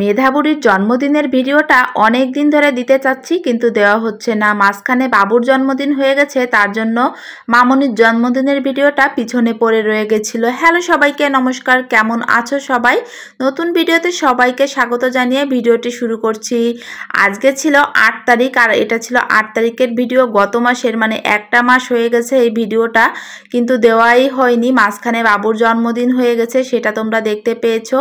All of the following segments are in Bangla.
মেধাবুড়ির জন্মদিনের ভিডিওটা অনেক দিন ধরে দিতে চাচ্ছি কিন্তু দেওয়া হচ্ছে না। মাঝখানে বাবুর জন্মদিন হয়ে গেছে, তার জন্য মামনির জন্মদিনের ভিডিওটা পিছনে পড়ে রয়ে গেছিল। হ্যালো সবাইকে নমস্কার, কেমন আছো সবাই? নতুন ভিডিওতে সবাইকে স্বাগত জানিয়ে ভিডিওটি শুরু করছি। আজকে ছিল 8 তারিখ আর এটা ছিল 8 তারিখের ভিডিও, গত মাসের, মানে একটা মাস হয়ে গেছে এই ভিডিওটা কিন্তু দেওয়াই হয়নি। মাঝখানে বাবুর জন্মদিন হয়ে গেছে, সেটা তোমরা দেখতে পেয়েছো।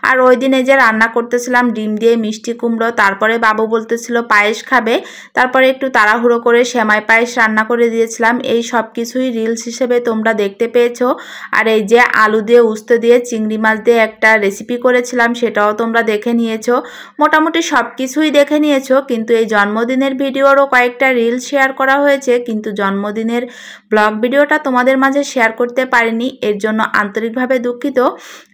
আর ওই দিনে যে রান্না করতেছিলাম ডিম দিয়ে মিষ্টি কুমড়ো, তারপরে বাবু বলতেছিল পায়েস খাবে, তারপরে একটু তাড়াহুড়ো করে সেমাই পায়েস রান্না করে দিয়েছিলাম। এই সব কিছুই রিলস হিসেবে তোমরা দেখতে পেয়েছো। আর এই যে আলু দিয়ে উস্তে দিয়ে চিংড়ি মাছ দিয়ে একটা রেসিপি করেছিলাম, সেটাও তোমরা দেখে নিয়েছো। মোটামুটি সব কিছুই দেখে নিয়েছো। কিন্তু এই জন্মদিনের ভিডিওরও কয়েকটা রিল শেয়ার করা হয়েছে, কিন্তু জন্মদিনের ব্লগ ভিডিওটা তোমাদের মাঝে শেয়ার করতে পারিনি, এর জন্য আন্তরিকভাবে দুঃখিত।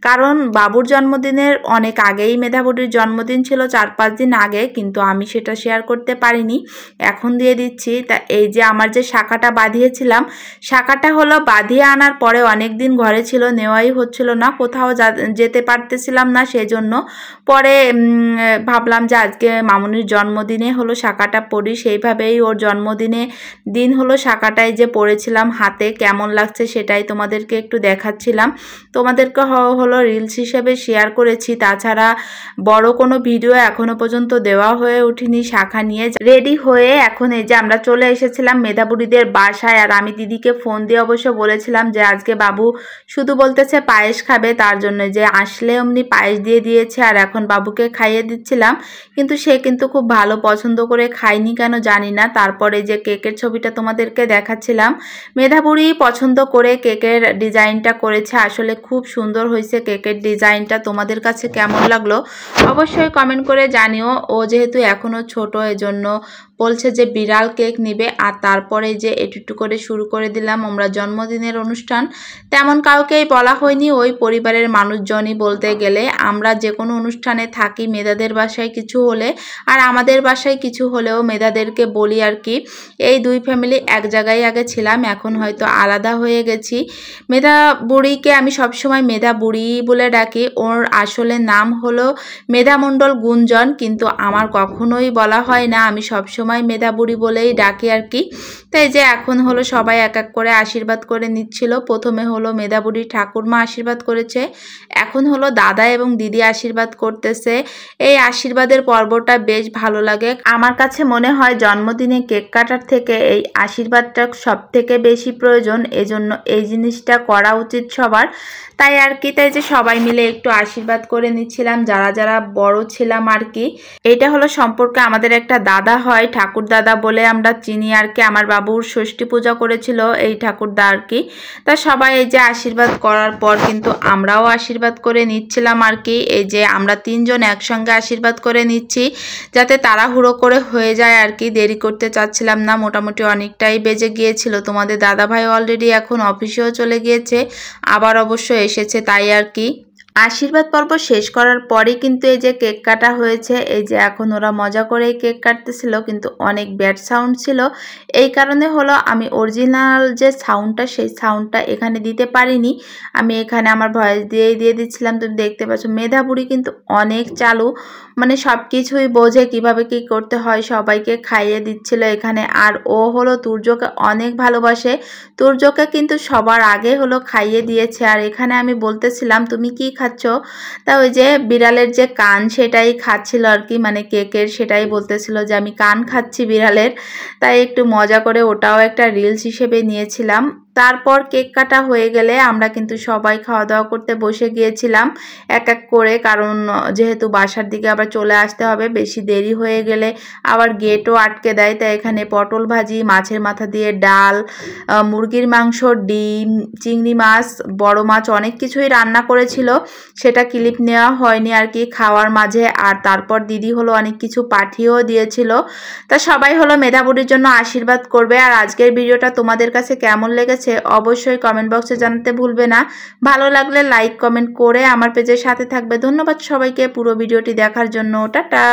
কারণ বাবুর জন্মদিনের অনেক আগেই মেধাবুড়ির জন্মদিন ছিল, 4-5 দিন আগে, কিন্তু আমি সেটা শেয়ার করতে পারিনি, এখন দিয়ে দিচ্ছি। তা এই যে আমার যে শাখাটা বাঁধিয়েছিলাম, শাখাটা হলো বাঁধিয়ে আনার পরে অনেক দিন ঘরে ছিল, নেওয়াই হচ্ছিল না, কোথাও যেতে পারতেছিলাম না। সেজন্য পরে ভাবলাম যে আজকে মামুনির জন্মদিনে হলো শাখাটা পরি, সেইভাবেই ওর জন্মদিনে দিন হলো শাখাটায় যে পরেছিলাম হাতে, কেমন লাগছে সেটাই তোমাদেরকে একটু দেখাচ্ছিলাম। তোমাদেরকে হলো রিলস হিসেবে শেয়ার করেছি, তাছাড়া বড় কোনো ভিডিও এখনো পর্যন্ত দেওয়া হয়ে ওঠেনি। শাখা নিয়ে রেডি হয়ে এখন এই যে আমরা চলে এসেছিলাম মেধাবুড়িদের বাসায়। আর আমি দিদিকে ফোন দিয়ে অবশ্য বলেছিলাম যে আজকে বাবু শুধু বলতেছে পায়েস খাবে, তার জন্য যে আসলে অমনি পায়েস দিয়ে দিয়েছে আর এখন বাবুকে খাইয়ে দিচ্ছিলাম। কিন্তু সে কিন্তু খুব ভালো পছন্দ করে খায়নি কেন জানি না। তারপরে যে কেকের ছবিটা তোমাদেরকে দেখাচ্ছিলাম, মেধাবুড়ি পছন্দ করে কেকের ডিজাইনটা করেছে, আসলে খুব সুন্দর হয়েছে কেকের ডিজাইনটা। তোমাদের কাছে কেমন লাগলো অবশ্যই কমেন্ট করে জানিও। ও যেহেতু এখনো ছোট, এজন্য বলছে যে বিড়াল কেক নিবে। আর তারপরে যে একটু করে শুরু করে দিলাম আমরা জন্মদিনের অনুষ্ঠান। তেমন কাউকেই বলা হয়নি, ওই পরিবারের মানুষজনই বলতে গেলে। আমরা যে কোনো অনুষ্ঠানে থাকি, মেধাদের বাসায় কিছু হলে আর আমাদের বাসায় কিছু হলেও মেধাদেরকে বলি আর কি। এই দুই ফ্যামিলি এক জায়গায় আগে ছিলাম, এখন হয়তো আলাদা হয়ে গেছি। মেধা বুড়িকে আমি সবসময় মেধা বুড়ি বলে ডাকি, ওর আসলে নাম হলো মেধা মণ্ডল গুঞ্জন, কিন্তু আমার কখনোই বলা হয় না, আমি সবসময় মেধা বুড়ি বলেই ডাকি আর কি। তাই যে এখন হলো সবাই এক এক করে আশীর্বাদ করে নিচ্ছিল। প্রথমে হলো মেধা বুড়ি ঠাকুরমা আশীর্বাদ করেছে, এখন হলো দাদা এবং দিদি আশীর্বাদ করতেছে। এই আশীর্বাদের পর্বটা বেশ ভালো লাগে আমার কাছে। মনে হয় জন্মদিনে কেক কাটার থেকে এই আশীর্বাদটা সব থেকে বেশি প্রয়োজন, এজন্য এই জিনিসটা করা উচিত সবার। তাই আর কি, তাই যে সবাই মিলে একটু আশীর্বাদ করে নিচ্ছিলাম, যারা যারা বড় ছিলাম আর কি। এটা হলো সম্পর্কে আমাদের একটা দাদা হয়, ঠাকুর দাদা বলে আমরা চিনি আর কি। আমার বাবুর ষষ্ঠী পূজা করেছিল এই ঠাকুরদা আর কি। তা সবাই এই যে আশীর্বাদ করার পর কিন্তু আমরাও আশীর্বাদ করে নিচ্ছিলাম আর কি। এই যে আমরা 3 জন একসঙ্গে আশীর্বাদ করে নিচ্ছি, যাতে তাড়াহুড়ো করে হয়ে যায় আর কি, দেরি করতে চাচ্ছিলাম না। মোটামুটি অনেকটাই বেজে গিয়েছিল। তোমাদের দাদাভাই অলরেডি এখন অফিসেও চলে গিয়েছে, আবার অবশ্য এসেছে, তাই আর কি। আশীর্বাদ পর্ব শেষ করার পরেই কিন্তু এই যে কেক কাটা হয়েছে। এই যে এখন ওরা মজা করেই কেক কাটতেছিল, কিন্তু অনেক ব্যাড সাউন্ড ছিল, এই কারণে হলো আমি অরিজিনাল যে সাউন্ডটা সেই সাউন্ডটা এখানে দিতে পারিনি। আমি এখানে আমার ভয়েস দিয়েই দিয়ে দিচ্ছিলাম। তুমি দেখতে পাচ্ছ মেধা বুড়ি কিন্তু অনেক চালু, মানে সব কিছুই বোঝে কিভাবে কি করতে হয়, সবাইকে খাইয়ে দিচ্ছিল এখানে। আর ও হলো তুর্যকে অনেক ভালোবাসে, তুর্যকে কিন্তু সবার আগে হলো খাইয়ে দিয়েছে। আর এখানে আমি বলতেছিলাম তুমি কি খাচ্ছ, তা ওই যে বিড়ালের যে কান সেটাই খাচ্ছিল আর কি, মানে কেকের সেটাই বলতেছিল যে আমি কান খাচ্ছি বিড়ালের। তাই একটু মজা করে ওটাও একটা রিলস হিসেবে নিয়েছিলাম। তারপর কেক কাটা হয়ে গেলে আমরা কিন্তু সবাই খাওয়া দাওয়া করতে বসে গিয়েছিলাম এক এক করে, কারণ যেহেতু বাসার দিকে আবার চলে আসতে হবে, বেশি দেরি হয়ে গেলে আবার গেটও আটকে দেয়। তাই এখানে পটল ভাজি, মাছের মাথা দিয়ে ডাল, মুরগির মাংস, ডিম, চিংড়ি মাছ, বড় মাছ, অনেক কিছুই রান্না করেছিল, সেটা ক্লিপ নেওয়া হয়নি আর কি খাওয়ার মাঝে। আর তারপর দিদি হলো অনেক কিছু পাঠিয়েও দিয়েছিল। তা সবাই হলো মেধাবুড়ির জন্য আশীর্বাদ করবে। আর আজকের ভিডিওটা তোমাদের কাছে কেমন লেগেছে অবশ্যই কমেন্ট বক্সে জানাতে ভুলবে না। ভালো লাগলে লাইক কমেন্ট করে আমার পেজের সাথে থাকবে। ধন্যবাদ সবাইকে পুরো ভিডিওটি দেখার জন্য। টাটা।